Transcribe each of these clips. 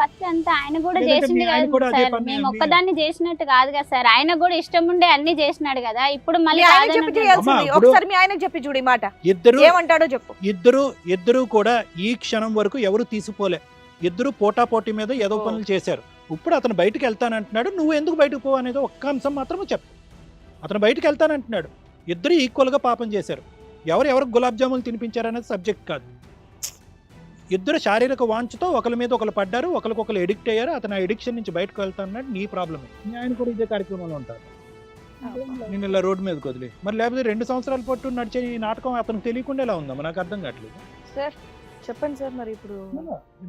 ఆస్తి అంతా ఆయన కూడా లేదంటే చేసింది ఆయన కదా కూడా అదే సార్. పని మేము ఒక్కదాన్ని చేసినట్టు కాదు కదా సార్, ఆయన కూడా ఇష్టం ఉండే అన్ని చేసినాడు కదా. ఇప్పుడు మీ మళ్ళీ ఆయన కాదని చెప్పి అంటున్నాడు. చేయాల్సింది అమ్మా, ఇప్పుడు- ఒకసారి మీ ఆయన చెప్పి చూడు ఈ మాట ఇద్దరు ఏమంటాడో చెప్పు. ఇద్దరు కూడా ఈ క్షణం వరకు ఎవరు తీసిపోలే. ఇద్దరు పోటాపోటీ మీద ఏదో ఓ. పనులు చేశారు. ఇప్పుడు అతను బయటకు వెళ్తానంటున్నాడు, నువ్వు ఎందుకు బయటకు పో అనేది ఒక్క అంశం మాత్రమే చెప్పు. అతను బయటకు వెళ్తానంటున్నాడు, ఇద్దరు ఈక్వల్గా పాపం చేశారు. ఎవరికి గులాబ్ జాములు తినిపించారనేది సబ్జెక్ట్ కాదు. ఇద్దరు శారీరక వాంఛతో ఒకరి మీద ఒకరు పడ్డారు, ఒకరికొకరు ఎడిక్ట్ అయ్యారు. అతను ఆ ఎడిక్షన్ నుంచి బయటకు వెళ్తానన్నాడు, నీ ప్రాబ్లమే. ఆయన కూడా ఇదే కార్యక్రమంలో ఉంటారు. నేను ఇలా రోడ్డు మీదకి వదిలే మరి, లేకపోతే 2 సంవత్సరాల పాటు నడిచే ఈ నాటకం అతనికి తెలియకుండా ఎలా ఉందా నాకు అర్థం కావట్లేదు. సార్ చెప్పండి సార్ మరి ఇప్పుడు.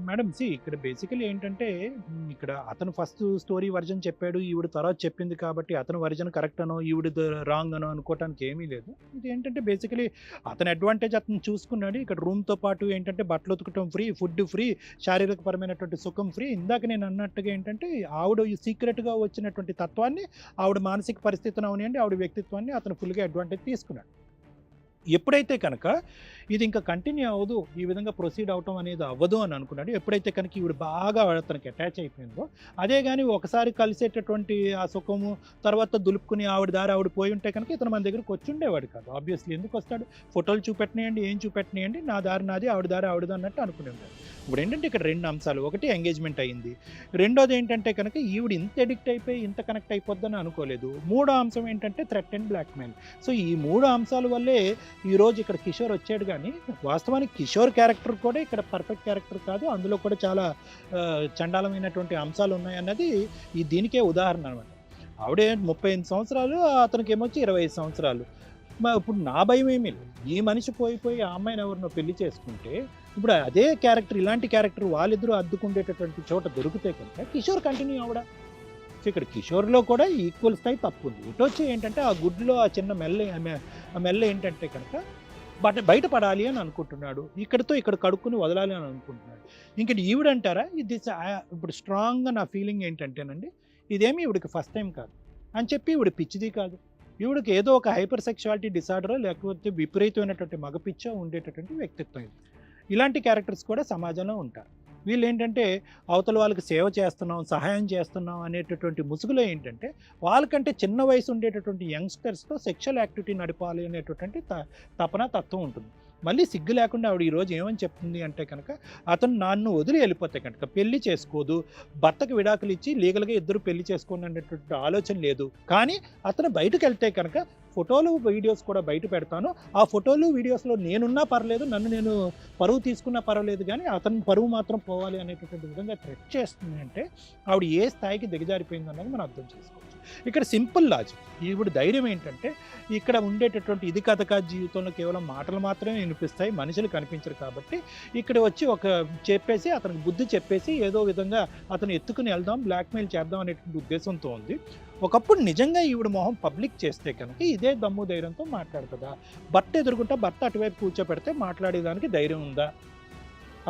మేడం ఇక్కడ బేసికలీ ఏంటంటే ఇక్కడ అతను ఫస్ట్ స్టోరీ వర్జన్ చెప్పాడు, ఈవిడ తర్వాత చెప్పింది కాబట్టి అతను వర్జన్ కరెక్ట్ అనో ఈవిడ రాంగ్ అనో అనుకోవటానికి ఏమీ లేదు. ఇది ఏంటంటే బేసికలీ అతని అడ్వాంటేజ్ అతను చూసుకున్నాడు. ఇక్కడ రూమ్తో పాటు ఏంటంటే బట్టలు ఉతకటం ఫ్రీ, ఫుడ్ ఫ్రీ, శారీరకపరమైనటువంటి సుఖం ఫ్రీ. ఇందాక నేను అన్నట్టుగా ఏంటంటే ఆవిడ సీక్రెట్గా వచ్చినటువంటి తత్వాన్ని, ఆవిడ మానసిక పరిస్థితిని అవనివ్వండి, ఆవిడ వ్యక్తిత్వాన్ని అతను ఫుల్గా అడ్వాంటేజ్ తీసుకున్నాడు. ఎప్పుడైతే కనుక ఇది ఇంకా కంటిన్యూ అవ్వదు, ఈ విధంగా ప్రొసీడ్ అవటం అనేది అవ్వదు అని అనుకున్నాడు. ఎప్పుడైతే కనుక ఈవిడ బాగా అతనికి అటాచ్ అయిపోయిందో, అదే కానీ ఒకసారి కలిసేటటువంటి ఆ సుఖము తర్వాత దులుపుకుని ఆవిడ దారి ఆవిడ పోయి ఉంటే కనుక ఇతను మన దగ్గరకు వచ్చి ఉండేవాడు కాదు. ఆబ్వియస్లీ ఎందుకు వస్తాడు, ఫోటోలు చూపెట్టినాయండి, ఏం చూపెట్టినాయండి, నా దారి నాది, ఆవిడ దారి ఆవిడది అన్నట్టు అనుకునే ఉంటాడు. ఇప్పుడు ఏంటంటే ఇక్కడ 2 అంశాలు, ఒకటి ఎంగేజ్మెంట్ అయ్యింది, రెండోది ఏంటంటే కనుక ఈవిడ ఇంత ఎడిక్ట్ అయిపోయి ఇంత కనెక్ట్ అయిపోద్దని అనుకోలేదు. మూడో అంశం ఏంటంటే థ్రెట్ అండ్ బ్లాక్మెయిల్. సో ఈ 3 అంశాల వల్లే ఈరోజు ఇక్కడ కిషోర్ వచ్చాడు. కానీ వాస్తవానికి కిషోర్ క్యారెక్టర్ కూడా ఇక్కడ పర్ఫెక్ట్ క్యారెక్టర్ కాదు, అందులో కూడా చాలా చండాలమైనటువంటి అంశాలు ఉన్నాయన్నది ఈ దీనికే ఉదాహరణ అనమాట. ఆవిడే 38 సంవత్సరాలు, అతనికి ఏమొచ్చి 25 సంవత్సరాలు. ఇప్పుడు నా భయం ఏమీ లేదు, ఈ మనిషి పోయి ఆ అమ్మాయిని ఎవరినో పెళ్లి చేసుకుంటే ఇప్పుడు అదే క్యారెక్టర్, ఇలాంటి క్యారెక్టర్ వాళ్ళిద్దరూ అద్దుకుండేటటువంటి చోట దొరికితే కనుక కిషోర్ కంటిన్యూ అవడా. సో ఇక్కడ కిషోర్లో కూడా ఈక్వల్ స్థాయి తప్పు ఉంది. ఇటు వచ్చి ఏంటంటే ఆ గుడ్లో ఆ చిన్న మెల్ల ఏంటంటే కనుక బయటపడాలి అని అనుకుంటున్నాడు, ఇక్కడితో ఇక్కడ కడుక్కుని వదలాలి అని అనుకుంటున్నాడు. ఇంక ఈవిడంటారా ఇది ఇప్పుడు స్ట్రాంగ్గా నా ఫీలింగ్ ఏంటంటేనండి, ఇదేమి ఈవిడికి ఫస్ట్ టైం కాదు అని చెప్పి ఈవిడ పిచ్చిది కాదు. ఈవిడికి ఏదో ఒక హైపర్ సెక్షువాలిటీ డిసార్డర్ లేకపోతే విపరీతమైనటువంటి మగపిచ్చో ఉండేటటువంటి వ్యక్తిత్వం ఇది. ఇలాంటి క్యారెక్టర్స్ కూడా సమాజంలో ఉంటారు. వీళ్ళు ఏంటంటే అవతల వాళ్ళకి సేవ చేస్తున్నాం, సహాయం చేస్తున్నాం అనేటటువంటి ముసుగులో ఏంటంటే వాళ్ళకంటే చిన్న వయసు ఉండేటటువంటి యంగ్స్టర్స్తో సెక్షువల్ యాక్టివిటీ నడపాలి అనేటటువంటి తపన తత్వం ఉంటుంది. మళ్ళీ సిగ్గు లేకుండా ఆవిడ ఈరోజు ఏమని చెప్తుంది అంటే కనుక అతను నన్ను వదిలి వెళ్ళిపోతే కనుక పెళ్లి చేసుకోదు, భర్తకు విడాకులు ఇచ్చి లీగల్గా ఇద్దరు పెళ్లి చేసుకోండి అనేటువంటి ఆలోచన లేదు. కానీ అతను బయటకు వెళ్తే కనుక ఫోటోలు వీడియోస్ కూడా బయట పెడతాను, ఆ ఫోటోలు వీడియోస్లో నేనున్నా పర్లేదు, నేను పరువు తీసుకున్నా పర్వాలేదు, కానీ అతని పరువు మాత్రం పోవాలి అనేటటువంటి విధంగా థ్రెట్ చేస్తుంది. అంటే ఆవిడ ఏ స్థాయికి దిగజారిపోయింది అన్నది మనం అర్థం చేసుకోవచ్చు. ఇక్కడ సింపుల్ లాజిక్, ఈవిడ ధైర్యం ఏంటంటే ఇక్కడ ఉండేటటువంటి ఇది కథ కాదు, జీవితంలో కేవలం మాటలు మాత్రమే వినిపిస్తాయి, మనుషులు కనిపించరు. కాబట్టి ఇక్కడ వచ్చి ఒక చెప్పేసి అతనికి బుద్ధి చెప్పేసి ఏదో విధంగా అతను ఎత్తుకుని వెళ్దాం, బ్లాక్మెయిల్ చేద్దాం అనేటువంటి ఉద్దేశంతో ఉంది. ఒకప్పుడు నిజంగా ఈవిడ మొహం పబ్లిక్ చేస్తే కనుక ఇదే దమ్ము ధైర్యంతో మాట్లాడుతుందా? భర్త ఎదుర్కొంటే భర్త అటువైపు కూర్చోపెడితే మాట్లాడేదానికి ధైర్యం ఉందా?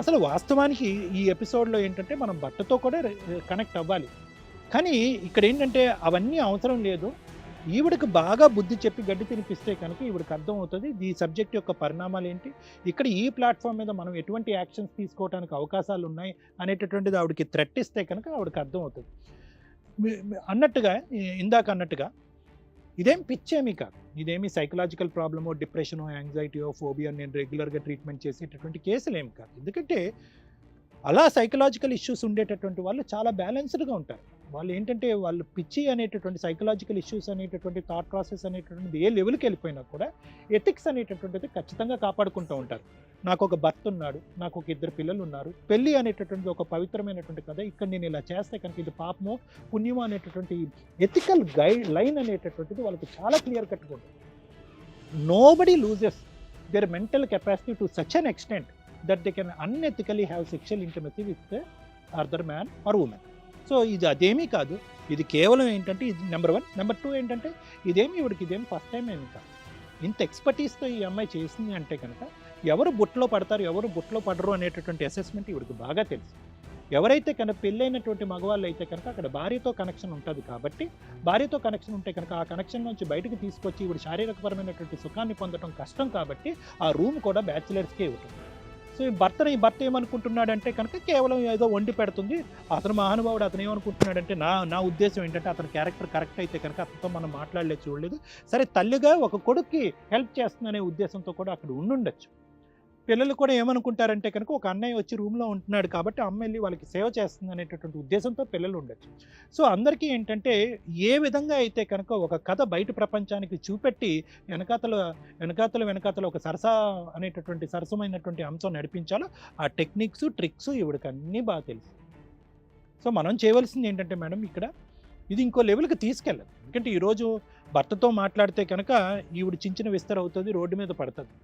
అసలు వాస్తవానికి ఈ ఎపిసోడ్లో ఏంటంటే మనం భర్తతో కూడా కనెక్ట్ అవ్వాలి. కానీ ఇక్కడ ఏంటంటే అవన్నీ అవసరం లేదు. ఈవిడకి బాగా బుద్ధి చెప్పి గడ్డి తినిపిస్తే కనుక ఈవిడికి అర్థమవుతుంది ఈ సబ్జెక్ట్ యొక్క పరిణామాలు ఏంటి, ఇక్కడ ఈ ప్లాట్ఫామ్ మీద మనం ఎటువంటి యాక్షన్స్ తీసుకోవడానికి అవకాశాలు ఉన్నాయి అనేటటువంటిది ఆవిడకి థ్రెట్ ఇస్తే కనుక ఆవిడకి అర్థమవుతుంది. అన్నట్టుగా ఇందాక అన్నట్టుగా ఇదేం పిచ్చేమీ కాదు, ఇదేమి సైకలాజికల్ ప్రాబ్లమో, డిప్రెషనో, యాంగ్జైటీయో, ఫోబియో నేను రెగ్యులర్గా ట్రీట్మెంట్ చేసేటటువంటి కేసులు ఏమి కాదు. ఎందుకంటే అలా సైకలాజికల్ ఇష్యూస్ ఉండేటటువంటి వాళ్ళు చాలా బ్యాలెన్స్డ్గా ఉంటారు. వాళ్ళు ఏంటంటే వాళ్ళు పిచ్చి అనేటటువంటి సైకలాజికల్ ఇష్యూస్ అనేటటువంటి థాట్ ప్రాసెస్ అనేటటువంటిది ఏ లెవెల్కి వెళ్ళిపోయినా కూడా ఎథిక్స్ అనేటటువంటిది ఖచ్చితంగా కాపాడుకుంటూ ఉంటారు. నాకు ఒక భర్త ఉన్నాడు, నాకు ఒక 2 పిల్లలు ఉన్నారు, పెళ్ళి అనేటటువంటిది ఒక పవిత్రమైనటువంటి కథ, ఇక్కడ నేను ఇలా చేస్తే కనుక ఇది పాపమో పుణ్యమో అనేటటువంటి ఎథికల్ గైడ్ లైన్ అనేటటువంటిది వాళ్ళకి చాలా క్లియర్ కట్గా ఉంటుంది. Nobody loses their mental capacity to such an extent that they can unethically have sexual intimacy with the other man or woman. So ఇది అదేమీ కాదు, ఇది కేవలం ఏంటంటే ఇది నెంబర్ 1. నెంబర్ 2 ఏంటంటే ఇదేమి ఫస్ట్ టైం ఏమి కాదు. ఇంత ఎక్స్పర్టీస్తో ఈ అమ్మాయి చేసింది అంటే కనుక ఎవరు బుట్టలో పడతారు, ఎవరు బుట్టలో పడరు అనేటటువంటి అసెస్మెంట్ ఇవిడికి బాగా తెలుసు. ఎవరైతే కనుక పెళ్ళైనటువంటి మగవాళ్ళు అయితే కనుక అక్కడ భార్యతో కనెక్షన్ ఉంటుంది. కాబట్టి భార్యతో కనెక్షన్ ఉంటే కనుక ఆ కనెక్షన్ నుంచి బయటకు తీసుకొచ్చి ఇవి శారీరకపరమైనటువంటి సుఖాన్ని పొందడం కష్టం. కాబట్టి ఆ రూమ్ కూడా బ్యాచిలర్స్కే ఉంటుంది. సో ఈ భర్త ఏమనుకుంటున్నాడంటే కనుక కేవలం ఏదో వండి పెడుతుంది. అతను మహానుభావుడు, అతను ఏమనుకుంటున్నాడంటే నా ఉద్దేశం ఏంటంటే అతని క్యారెక్టర్ కరెక్ట్ అయితే కనుక అతనితో మనం మాట్లాడలేదు, చూడలేదు. సరే తల్లిగా ఒక కొడుక్కి హెల్ప్ చేస్తుందనే ఉద్దేశంతో కూడా అక్కడ ఉండుండొచ్చు. పిల్లలు కూడా ఏమనుకుంటారంటే కనుక ఒక అన్నయ్య వచ్చి రూమ్లో ఉంటున్నాడు కాబట్టి అమ్మ వెళ్ళి వాళ్ళకి సేవ చేస్తుంది అనేటటువంటి ఉద్దేశంతో పిల్లలు ఉండొచ్చు. సో అందరికీ ఏంటంటే ఏ విధంగా అయితే కనుక ఒక కథ బయట ప్రపంచానికి చూపెట్టి వెనకాతల ఒక సరసమైనటువంటి అంశం నడిపించాలో ఆ టెక్నిక్స్ ట్రిక్స్ ఇవిడికి అన్నీ బాగా తెలుసు. సో మనం చేయవలసింది ఏంటంటే మేడం ఇక్కడ ఇది ఇంకో లెవెల్కి తీసుకెళ్ళదు. ఎందుకంటే ఈరోజు భర్తతో మాట్లాడితే కనుక ఈవిడ చించిన విస్తర అవుతుంది, రోడ్డు మీద పడుతుంది.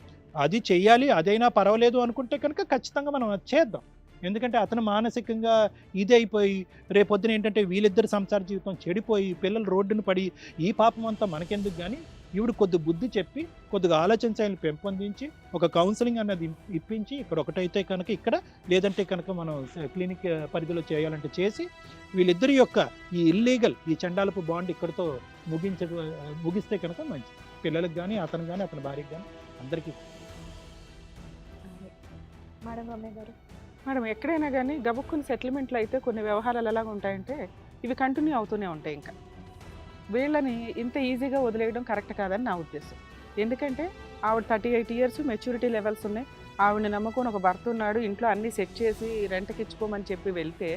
అది చెయ్యాలి, అదైనా పర్వాలేదు అనుకుంటే కనుక ఖచ్చితంగా మనం అది చేద్దాం. ఎందుకంటే అతను మానసికంగా ఇది అయిపోయి రేపొద్దున ఏంటంటే వీళ్ళిద్దరు సంసార జీవితం చెడిపోయి పిల్లలు రోడ్డును పడి ఈ పాపం అంతా మనకెందుకు, కానీ ఈవిడ కొద్ది బుద్ధి చెప్పి కొద్దిగా ఆలోచన శైలిని పెంపొందించి ఒక కౌన్సిలింగ్ అన్నది ఇప్పించి ఇక్కడ ఒకటైతే కనుక ఇక్కడ, లేదంటే కనుక మనం క్లినిక్ పరిధిలో చేసి వీళ్ళిద్దరి యొక్క ఈ ఇల్లీగల్ ఈ చండాలపు బాండ్ ఇక్కడితో ముగిస్తే కనుక మంచిది పిల్లలకు కానీ అతను కానీ అతని భార్యకి కానీ అందరికీ. మేడం రమ్య గారు, మేడం ఎక్కడైనా కానీ గబుక్కుని సెటిల్మెంట్లు అయితే కొన్ని వ్యవహారాలు ఎలాగ ఉంటాయంటే ఇవి కంటిన్యూ అవుతూనే ఉంటాయి. ఇంకా వీళ్ళని ఇంత ఈజీగా వదిలేయడం కరెక్ట్ కాదని నా ఉద్దేశం. ఎందుకంటే ఆవిడ 38 years మెచ్యూరిటీ లెవెల్స్ ఉన్నాయి. ఆవిడని నమ్ముకొని ఒక భర్త ఉన్నాడు, ఇంట్లో అన్నీ సెట్ చేసి రెంట్కి ఇచ్చుకోమని చెప్పి వెళ్తే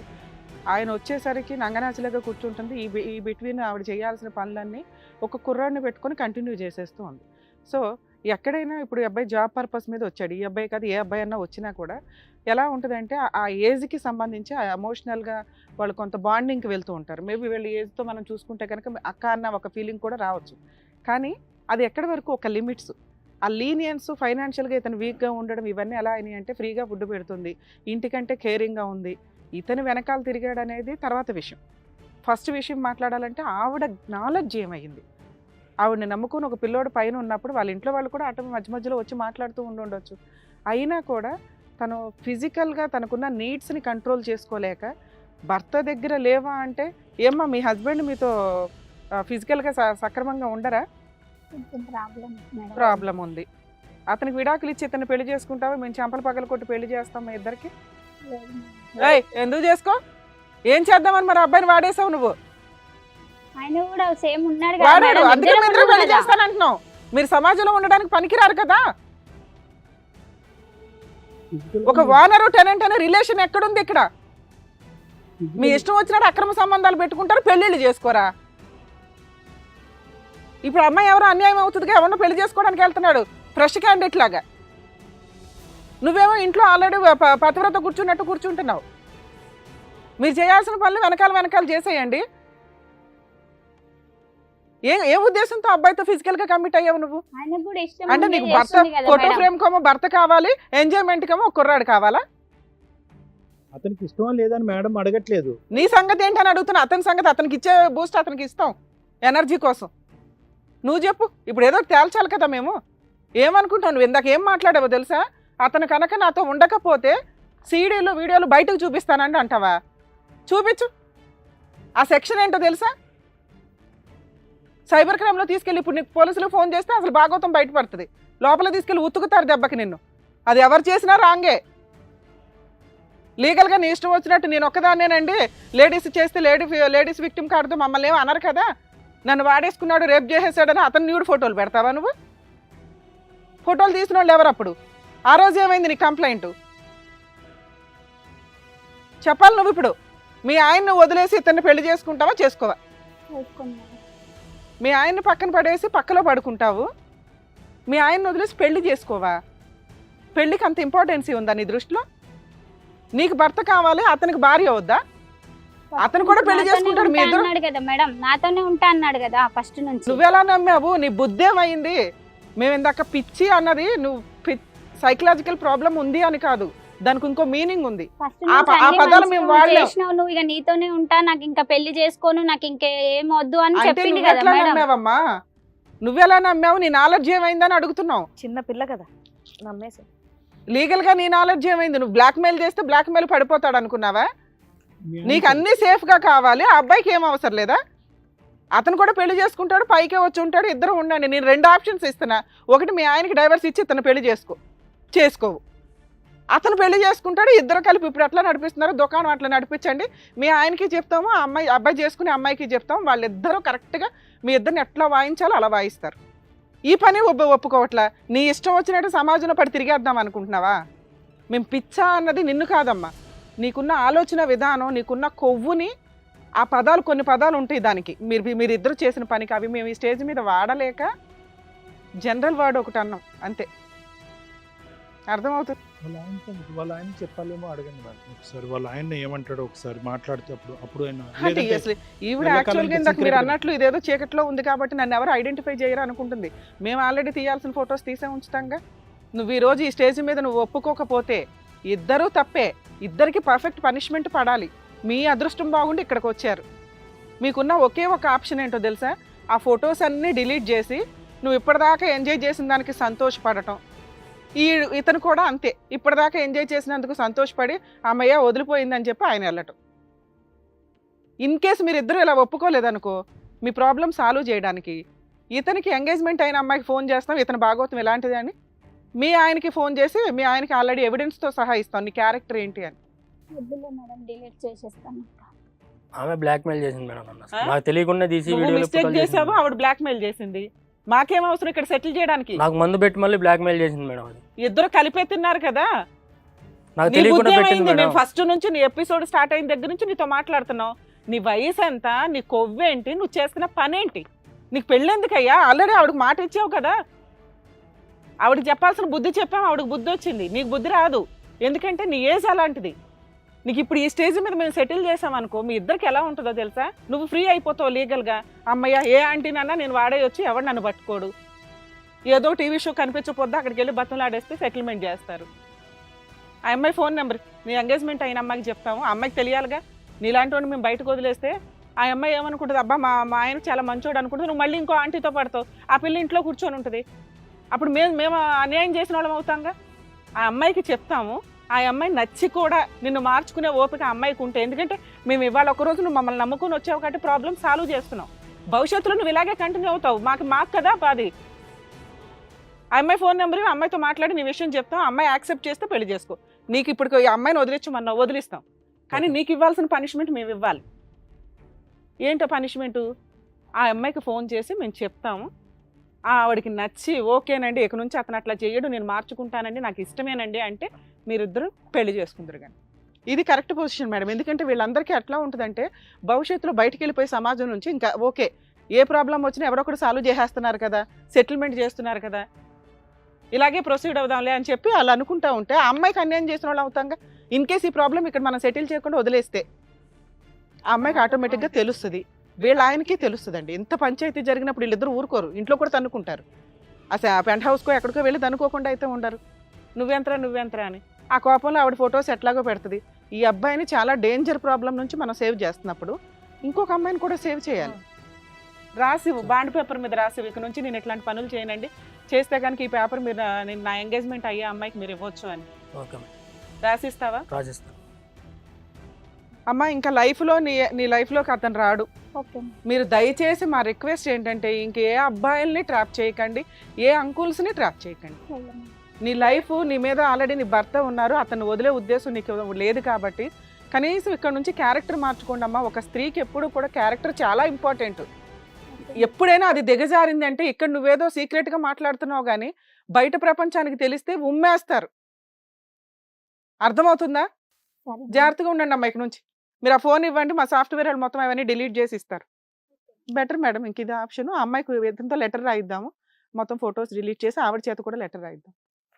ఆయన వచ్చేసరికి నంగనాచిలాగా కూర్చుంటుంది. ఈ బిట్వీన్ ఆవిడ చేయాల్సిన పనులన్నీ ఒక కుర్రాడిని పెట్టుకొని కంటిన్యూ చేసేస్తూ ఉంది. సో ఎక్కడైనా ఇప్పుడు ఈ అబ్బాయి జాబ్ పర్పస్ మీద వచ్చాడు, ఈ అబ్బాయి కాదు ఏ అబ్బాయి అన్నా వచ్చినా కూడా ఎలా ఉంటుందంటే ఆ ఏజ్కి సంబంధించి ఆ ఎమోషనల్గా వాళ్ళు కొంత బాండింగ్కి వెళ్తూ ఉంటారు. మేబీ వీళ్ళ ఏజ్తో మనం చూసుకుంటే కనుక అక్క అన్న ఒక ఫీలింగ్ కూడా రావచ్చు. కానీ అది ఎక్కడి వరకు ఒక లిమిట్స్, ఆ లీనియన్స్, ఫైనాన్షియల్గా ఇతను వీక్గా ఉండడం ఇవన్నీ ఎలా అయినాయి అంటే ఫ్రీగా ఫుడ్ పెడుతుంది, ఇంటికంటే కేరింగ్గా ఉంది, ఇతను వెనకాల తిరిగాడు అనేది తర్వాత విషయం. ఫస్ట్ విషయం మాట్లాడాలంటే ఆవిడ నాలెడ్జ్ ఏమైంది. ఆవిడని నమ్ముకుని ఒక పిల్లోడు పైన ఉన్నప్పుడు వాళ్ళ ఇంట్లో వాళ్ళు కూడా అటు మధ్యలో వచ్చి మాట్లాడుతూ ఉండొచ్చు. అయినా కూడా తను ఫిజికల్గా తనకున్న నీడ్స్ని కంట్రోల్ చేసుకోలేక భర్త దగ్గర లేవా అంటే ఏమ్మా మీ హస్బెండ్ మీతో ఫిజికల్గా సక్రమంగా ఉండరా? ప్రాబ్లం ఉంది. అతనికి విడాకులు ఇచ్చి ఇతను పెళ్లి చేసుకుంటావా? మేము చెంపలు పగలు కొట్టి పెళ్లి చేస్తాం మా ఇద్దరికి. ఎందుకు చేసుకో? ఏం చేద్దామని మరి అబ్బాయిని వాడేసావు నువ్వు? ఆయన కూడా సేమ్ ఉన్నాడు వాడాడు, అందుకే మీరు పెళ్లి చేస్తానంటున్నావు. మీరు సమాజంలో ఉండడానికి పనికిరారు కదా. ఒక ఓనరు టెనెంట్ అనే రిలేషన్ ఎక్కడుంది ఇక్కడ? మీ ఇష్టం వచ్చినట్టు అక్రమ సంబంధాలు పెట్టుకుంటారు, పెళ్లిళ్ళు చేసుకోరా? ఇప్పుడు అమ్మాయి ఎవరో అన్యాయం అవుతుందిగా, ఎవరో పెళ్లి చేసుకోవడానికి వెళ్తున్నాడు ఫ్రెష్ క్యాండిడేట్ లాగా. నువ్వేమో ఇంట్లో ఆల్రెడీ పతివ్రత కూర్చుంటున్నావు. మీరు చేయాల్సిన పనులు వెనకాల చేసేయండి. ఏ ఉద్దేశంతో అబ్బాయితో ఫిజికల్ గా కమిట్ అయ్యావు నువ్వు? అంటే నీకు భర్త ఫోటో ఫ్రేమ్ కమో భర్త కావాలి, ఎంజాయ్మెంట్ కమో కుర్రాడు కావాలా? అతనికి ఇష్టమా లేదని మేడం అడగట్లేదు. నీ సంగతి ఏంటని అడుగుతున్నా. అతని సంగతి అతనికి ఇచ్చే బూస్ట్ అతనికి ఇస్తాం ఎనర్జీ కోసం. నువ్వు చెప్పు, ఇప్పుడు ఏదో తేల్చాలి కదా. మేము ఏమనుకుంటావు? నువ్వు ఇందాక ఏం మాట్లాడావో తెలుసా? అతను కనుక నాతో ఉండకపోతే సీడీలు వీడియోలు బయటకు చూపిస్తానండి అంటావా? చూపించు. ఆ సెక్షన్ ఏంటో తెలుసా? సైబర్ క్రైమ్లో తీసుకెళ్ళి ఇప్పుడు నీకు పోలీసులు ఫోన్ చేస్తే అసలు భాగవతం బయటపడుతుంది. లోపల తీసుకెళ్ళి ఉతుకుతారు దెబ్బకి నిన్ను. అది ఎవరు చేసినా రాంగే. లీగల్గా నీ ఇష్టం వచ్చినట్టు నేను ఒక్కదాన్నేనండి లేడీస్ చేస్తే లేడీస్ విక్టిమ్ కార్డుతో మమ్మల్ని ఏమో అనరు కదా. నన్ను వాడేసుకున్నాడు, రేప్ చేసేసాడని అతను న్యూడ్ ఫోటోలు పెడతావా నువ్వు? ఫోటోలు తీసిన వాళ్ళు ఎవరు అప్పుడు? ఆ రోజు ఏమైంది నీ కంప్లైంట్? చెప్పాలి నువ్వు. ఇప్పుడు మీ ఆయన్ని వదిలేసి ఇతన్ని పెళ్లి చేసుకుంటావా చేసుకోవా? మీ ఆయన్ని పక్కన పడేసి పక్కలో పడుకుంటావు, మీ ఆయన్ని వదిలేసి పెళ్లి చేసుకోవా? పెళ్లికి అంత ఇంపార్టెన్సీ ఉందా నీ దృష్టిలో? నీకు భర్త కావాలి, అతనికి భార్య వద్దా? అతను కూడా పెళ్లి చేసుకుంటాడు. మీ ఇద్దరు నాతోనే ఉంటా అన్నాడు కదా ఫస్ట్ నుంచి. నువ్వెలా నమ్మావు? నీ బుద్ధి ఏమైంది? మేము ఇందాక పిచ్చి అన్నది నువ్వు సైకలాజికల్ ప్రాబ్లం ఉంది అని కాదు, దానికి ఇంకో మీనింగ్ ఉంది. ఆ పదాలు మేము వాడలేము. నువ్వు ఇక నీతోనే ఉంటా, నాకు ఇంకా పెళ్లి చేసుకోను, నాకు ఇంకేం వద్దు అని చెప్పింది కదా. నమ్మావమ్మా? నువ్వెలా నమ్మావు? నీ నాలెడ్జ్ ఏమైందని అడుగుతున్నావు. చిన్న పిల్ల కదా నమ్మేసి. లీగల్ గా నీ నాలెడ్జ్ ఏమైంది? నువ్వు బ్లాక్ మెయిల్ చేస్తే బ్లాక్ మెయిల్ పడిపోతాడు అనుకున్నావా? నీకు అన్ని సేఫ్ గా కావాలి, ఆ అబ్బాయికి ఏం అవసరం లేదా? అతను కూడా పెళ్లి చేసుకుంటాడు, పైకే వచ్చి ఉంటాడు, ఇద్దరు ఉండండి. నేను 2 ఆప్షన్స్ ఇస్తున్నా. ఒకటి, మీ ఆయనకి డైవర్స్ ఇచ్చి ఇతను పెళ్లి చేసుకోవు. అతను పెళ్లి చేసుకుంటాడు, ఇద్దరు కలిపి ఇప్పుడు ఎట్లా నడిపిస్తున్నారు, దుకాణం అట్లా నడిపించండి, మీ ఆయనకి చెప్తాము, అబ్బాయి చేసుకునే అమ్మాయికి చెప్తాం, వాళ్ళిద్దరూ కరెక్ట్గా మీ ఇద్దరిని ఎట్లా వాయించాలో అలా వాయిస్తారు. ఈ పని ఒప్పుకోవట్లా, నీ ఇష్టం వచ్చినట్టు సమాజంలో పడి తిరిగేద్దాం అనుకుంటున్నావా? మేము పిచ్చా అన్నది నిన్ను కాదమ్మా, నీకున్న ఆలోచన విధానం, నీకున్న కొవ్వుని, ఆ పదాలు, కొన్ని పదాలు ఉంటాయి దానికి, మీరిద్దరు చేసిన పనికి అవి మేము ఈ స్టేజ్ మీద వాడలేక జనరల్ వర్డ్ ఒకటి అన్నాం అంతే. అర్థమవుతుంది. వాళ్ళ ఆయన చెప్పాలేమో అడగండి మేడం ఒకసారి, వాళ్ళ ఆయన ఏమంటాడో ఒకసారి మాట్లాడితే అప్పుడు ఆయన అంటే అసలు ఈవిడ యాక్చువల్గా ఇందాక మీరు అన్నట్లు ఇదేదో చీకట్లో ఉంది కాబట్టి నన్ను ఎవరు ఐడెంటిఫై చేయరు అనుకుంటుంది. మేము ఆల్రెడీ తీయాల్సిన ఫొటోస్ తీసే ఉంచుతాంగా. నువ్వు ఈ రోజు ఈ స్టేజ్ మీద నువ్వు ఒప్పుకోకపోతే ఇద్దరూ తప్పే, ఇద్దరికి పర్ఫెక్ట్ పనిష్మెంట్ పడాలి. మీ అదృష్టం బాగుండి ఇక్కడికి వచ్చారు. మీకున్న ఒకే ఒక ఆప్షన్ ఏంటో తెలుసా? ఆ ఫొటోస్ అన్నీ డిలీట్ చేసి నువ్వు ఇప్పటిదాకా ఎంజాయ్ చేసిన దానికి సంతోషపడటం. ఇతను కూడా అంతే, ఇప్పటిదాకా ఎంజాయ్ చేసినందుకు సంతోషపడి అమ్మయ్య వదిలిపోయిందని చెప్పి ఆయన వెళ్ళటం. ఇన్ కేసు మీరు ఇద్దరు ఇలా ఒప్పుకోలేదనుకో, మీ ప్రాబ్లం సాల్వ్ చేయడానికి ఇతనికి ఎంగేజ్మెంట్ అయిన అమ్మాయికి ఫోన్ చేస్తాం, ఇతని భాగవతం ఎలాంటిది అని మీ ఆయనకి ఫోన్ చేసి మీ ఆయనకి ఆల్రెడీ ఎవిడెన్స్తో సహా ఇస్తాం నీ క్యారెక్టర్ ఏంటి అని. వద్దులే మేడం, డిలీట్ చేసేస్తాను. ఆమె బ్లాక్ మెయిల్ చేసింది మేడం నన్ను. నాకు తెలియకుండా తీసి మిస్టేక్ చేసావు, ఆవిడ బ్లాక్ మెయిల్ చేసింది. మాకేం అవసరం ఇక్కడ సెటిల్ చేయడానికి? నాకు మందు పెట్టి మళ్ళీ బ్లాక్ మెయిల్ చేసింది మేడం. అది ఇద్దరు కలిపే తిన్నారు కదా. నాకు తెలియకుండా పెట్టింది మేడం. ఫస్ట్ నుంచి నీ ఎపిసోడ్ స్టార్ట్ అయిన దగ్గర నుంచి నీతో మాట్లాడుతున్నావు. నీ వయసు ఎంత, నీ కొవ్వేంటి, నువ్వు చేసుకున్న పనేంటి, నీకు పెళ్ళెందుకయ్యా? ఆల్రెడీ ఆవిడకి మాట ఇచ్చావు కదా. ఆవిడకి చెప్పాల్సిన బుద్ధి చెప్పాము, ఆవిడకి బుద్ధి వచ్చింది, నీకు బుద్ధి రాదు. ఎందుకంటే నీ ఏజ్ అలాంటిది. నీకు ఇప్పుడు ఈ స్టేజ్ మీద మేము సెటిల్ చేసామనుకో, మీ ఇద్దరికి ఎలా ఉంటుందో తెలుసా? నువ్వు ఫ్రీ అయిపోతావు లీగల్గా. అమ్మయ్య ఏ ఆంటీనన్నా నేను వాడేయొచ్చి, ఎవడు నన్ను పట్టుకోడు. ఏదో టీవీ షో కనిపించకపోద్దా అక్కడికి వెళ్ళి బతులాడేస్తే సెటిల్మెంట్ చేస్తారు. ఆ అమ్మాయి ఫోన్ నెంబర్ నీ ఎంగేజ్మెంట్ అయిన అమ్మాయికి చెప్తాము, ఆ అమ్మాయికి తెలియాలిగా. నీలాంటి వాడిని మేము బయటకు వదిలేస్తే ఆ అమ్మాయి ఏమనుకుంటుంది, అబ్బా మా ఆయన చాలా మంచోడు అనుకుంటుంది, నువ్వు మళ్ళీ ఇంకో ఆంటీతో పడతావు, ఆ పిల్ల ఇంట్లో కూర్చొని ఉంటుంది. అప్పుడు మేము అన్యాయం చేసిన వాళ్ళం అవుతాంగా. ఆ అమ్మాయికి చెప్తాము, ఆ అమ్మాయి నచ్చి కూడా నిన్ను మార్చుకునే ఓపిక ఆ అమ్మాయికి ఉంటే, ఎందుకంటే మేము ఇవాళ ఒకరోజు నువ్వు మమ్మల్ని నమ్ముకొని వచ్చావు కాబట్టి ప్రాబ్లం సాల్వ్ చేస్తున్నావు. భవిష్యత్తులో నువ్వు ఇలాగే కంటిన్యూ అవుతావు, మాకు కదా బాది. ఆ అమ్మాయి ఫోన్ నెంబర్ ఆ అమ్మాయితో మాట్లాడి నీ విషయం చెప్తాం, అమ్మాయి యాక్సెప్ట్ చేస్తే పెళ్లి చేసుకో. నీకు ఇప్పుడు ఈ అమ్మాయిని వదిలించమన్నావు, వదిలిస్తాం. కానీ నీకు ఇవ్వాల్సిన పనిష్మెంట్ మేము ఇవ్వాలి. ఏంటో పనిష్మెంటు? ఆ అమ్మాయికి ఫోన్ చేసి మేము చెప్తాము, ఆవిడకి నచ్చి ఓకేనండి ఇక నుంచి అతను అట్లా చేయడు, నేను మార్చుకుంటానండి, నాకు ఇష్టమేనండి అంటే మీరిద్దరూ పెళ్లి చేసుకుందరు. కానీ ఇది కరెక్ట్ పొజిషన్ మేడం. ఎందుకంటే వీళ్ళందరికీ ఎట్లా ఉంటుందంటే, భవిష్యత్తులో బయటికి వెళ్ళిపోయే సమాజం నుంచి ఇంకా ఓకే, ఏ ప్రాబ్లం వచ్చినా ఎవరొకరు సాల్వ్ చేసేస్తున్నారు కదా, సెటిల్మెంట్ చేస్తున్నారు కదా, ఇలాగే ప్రొసీడ్ అవుదాంలే అని చెప్పి వాళ్ళు అనుకుంటా ఉంటే ఆ అమ్మాయికి అన్యాయం చేసిన వాళ్ళు అవుతాంగా. ఇన్ కేస్ ఈ ప్రాబ్లం ఇక్కడ మనం సెటిల్ చేయకుండా వదిలేస్తే ఆ అమ్మాయికి ఆటోమేటిక్గా తెలుస్తుంది, వీళ్ళ ఆయనకి తెలుస్తుందండి. ఇంత పంచాయతీ జరిగినప్పుడు వీళ్ళిద్దరు ఊరుకోరు, ఇంట్లో కూడా తన్నుకుంటారు. అసలు ఆ పెంట్ హౌస్కో ఎక్కడికో వెళ్ళి తన్నుకోకుండా అయితే ఉండరు, నువ్వెంతరా అని. ఆ కోపంలో ఆవిడ ఫొటోస్ ఎట్లాగో పెడుతుంది. ఈ అబ్బాయిని చాలా డేంజర్ ప్రాబ్లం నుంచి మనం సేవ్ చేస్తున్నప్పుడు ఇంకొక అమ్మాయిని కూడా సేవ్ చేయాలి. రాసివు, బాండ్ పేపర్ మీద రాసివు, ఇక నుంచి నేను ఇట్లాంటి పనులు చేయనండి, చేస్తే కనుక ఈ పేపర్ మీరు నేను నా ఎంగేజ్మెంట్ అయ్యే అమ్మాయికి మీరు ఇవ్వచ్చు అని రాసిస్తావా? రాసిస్తాను అమ్మ. ఇంకా లైఫ్లో నీ లైఫ్లోకి అతను రాడు. ఓకే. మీరు దయచేసి మా రిక్వెస్ట్ ఏంటంటే, ఇంకే అబ్బాయిల్ని ట్రాప్ చేయకండి, ఏ అంకుల్స్ని ట్రాప్ చేయకండి. నీ లైఫ్, నీ మీద ఆల్రెడీ నీ భర్త ఉన్నారు, అతను వదిలే ఉద్దేశం నీకు లేదు కాబట్టి కనీసం ఇక్కడ నుంచి క్యారెక్టర్ మార్చుకోండి అమ్మా. ఒక స్త్రీకి ఎప్పుడు కూడా క్యారెక్టర్ చాలా ఇంపార్టెంట్. ఎప్పుడైనా అది దిగజారింది అంటే, ఇక్కడ నువ్వేదో సీక్రెట్గా మాట్లాడుతున్నావు కానీ బయట ప్రపంచానికి తెలిస్తే ఉమ్మేస్తారు. అర్థమవుతుందా? జాగ్రత్తగా ఉండండి అమ్మా. ఇక నుంచి మీరు ఆ ఫోన్ ఇవ్వండి, మా సాఫ్ట్వేర్ వాళ్ళు మొత్తం అవన్నీ డిలీట్ చేసి ఇస్తారు. బెటర్ మేడం, ఇంక ఇది ఆప్షన్. అమ్మాయికి ఎంతో లెటర్ రాయిద్దాము, మొత్తం ఫొటోస్ డిలీట్ చేసి ఆవిడ చేత కూడా లెటర్ రాయిద్దాం.